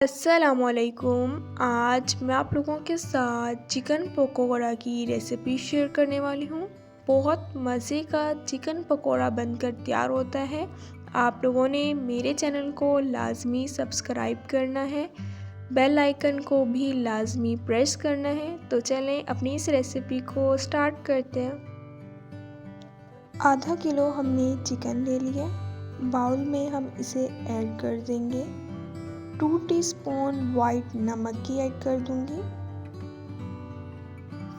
अस्सलामुअलैकुम। आज मैं आप लोगों के साथ चिकन पकोड़ा की रेसिपी शेयर करने वाली हूँ। बहुत मज़े का चिकन पकोड़ा बनकर तैयार होता है। आप लोगों ने मेरे चैनल को लाजमी सब्सक्राइब करना है, बेल आइकन को भी लाजमी प्रेस करना है। तो चलें अपनी इस रेसिपी को स्टार्ट करते हैं। आधा किलो हमने चिकन ले लिया। बाउल में हम इसे ऐड कर देंगे। 2 टीस्पून वाइट नमक की ऐड कर दूंगी।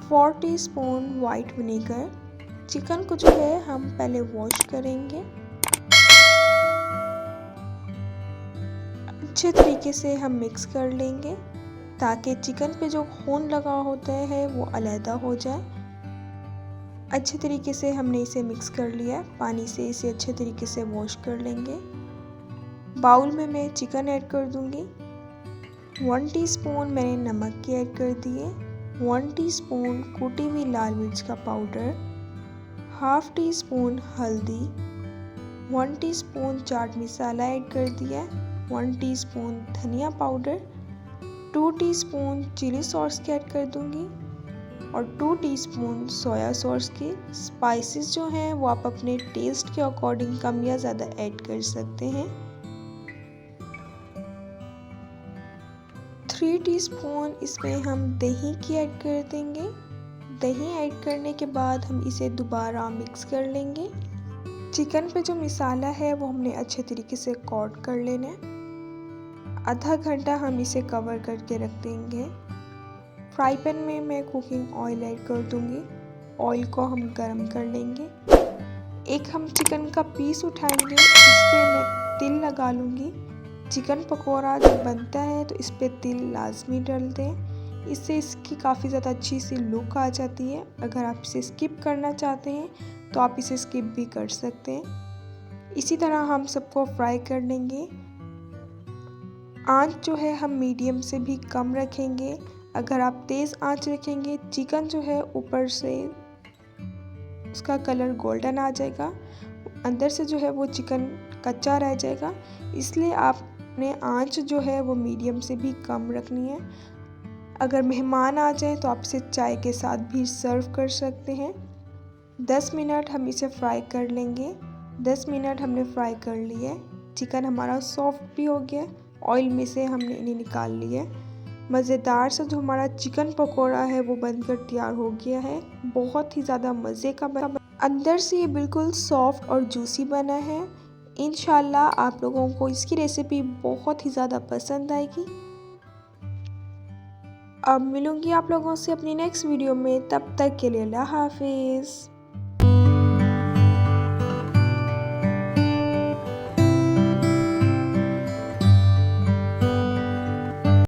4 टीस्पून वाइट विनेगर। चिकन को जो है हम पहले वॉश करेंगे। अच्छे तरीके से हम मिक्स कर लेंगे ताकि चिकन पे जो खून लगा होता है वो अलहदा हो जाए। अच्छे तरीके से हमने इसे मिक्स कर लिया। पानी से इसे अच्छे तरीके से वॉश कर लेंगे। बाउल में मैं चिकन ऐड कर दूंगी। 1 टीस्पून मैंने नमक की ऐड कर दिए। 1 टीस्पून कुटी हुई लाल मिर्च का पाउडर। हाफ टी स्पून हल्दी। 1 टीस्पून चाट मसाला ऐड कर दिया। 1 टीस्पून धनिया पाउडर। 2 टीस्पून चिली सॉस की ऐड कर दूंगी और 2 टीस्पून सोया सॉस की। स्पाइसेस जो हैं वो आप अपने टेस्ट के अकॉर्डिंग कम या ज़्यादा ऐड कर सकते हैं। 3 टीस्पून इसमें हम दही की ऐड कर देंगे। दही ऐड करने के बाद हम इसे दोबारा मिक्स कर लेंगे। चिकन पे जो मसाला है वो हमने अच्छे तरीके से कोट कर लेना है। आधा घंटा हम इसे कवर करके रख देंगे। फ्राई पैन में मैं कुकिंग ऑयल ऐड कर दूंगी। ऑयल को हम गरम कर लेंगे। एक हम चिकन का पीस उठाएंगे, इस पे मैं तिल लगा लूँगी। चिकन पकोड़ा जब बनता है तो इस पे तिल लाजमी डाल दें, इससे इसकी काफ़ी ज़्यादा अच्छी सी लुक आ जाती है। अगर आप इसे स्किप करना चाहते हैं तो आप इसे स्किप भी कर सकते हैं। इसी तरह हम सबको फ्राई कर लेंगे। आंच जो है हम मीडियम से भी कम रखेंगे। अगर आप तेज़ आंच रखेंगे चिकन जो है ऊपर से उसका कलर गोल्डन आ जाएगा, अंदर से जो है वो चिकन कच्चा रह जाएगा। इसलिए आपने आंच जो है वो मीडियम से भी कम रखनी है। अगर मेहमान आ जाए तो आप इसे चाय के साथ भी सर्व कर सकते हैं। 10 मिनट हम इसे फ्राई कर लेंगे। 10 मिनट हमने फ्राई कर लिए। चिकन हमारा सॉफ्ट भी हो गया। ऑयल में से हमने इन्हें निकाल लिया। मज़ेदार सा जो हमारा चिकन पकोड़ा है वो बनकर तैयार हो गया है। बहुत ही ज़्यादा मज़े का अंदर से ये बिल्कुल सॉफ्ट और जूसी बना है। इंशाल्लाह आप लोगों को इसकी रेसिपी बहुत ही ज़्यादा पसंद आएगी। अब मिलूंगी आप लोगों से अपनी नेक्स्ट वीडियो में, तब तक के लिए अल्लाह हाफिज़।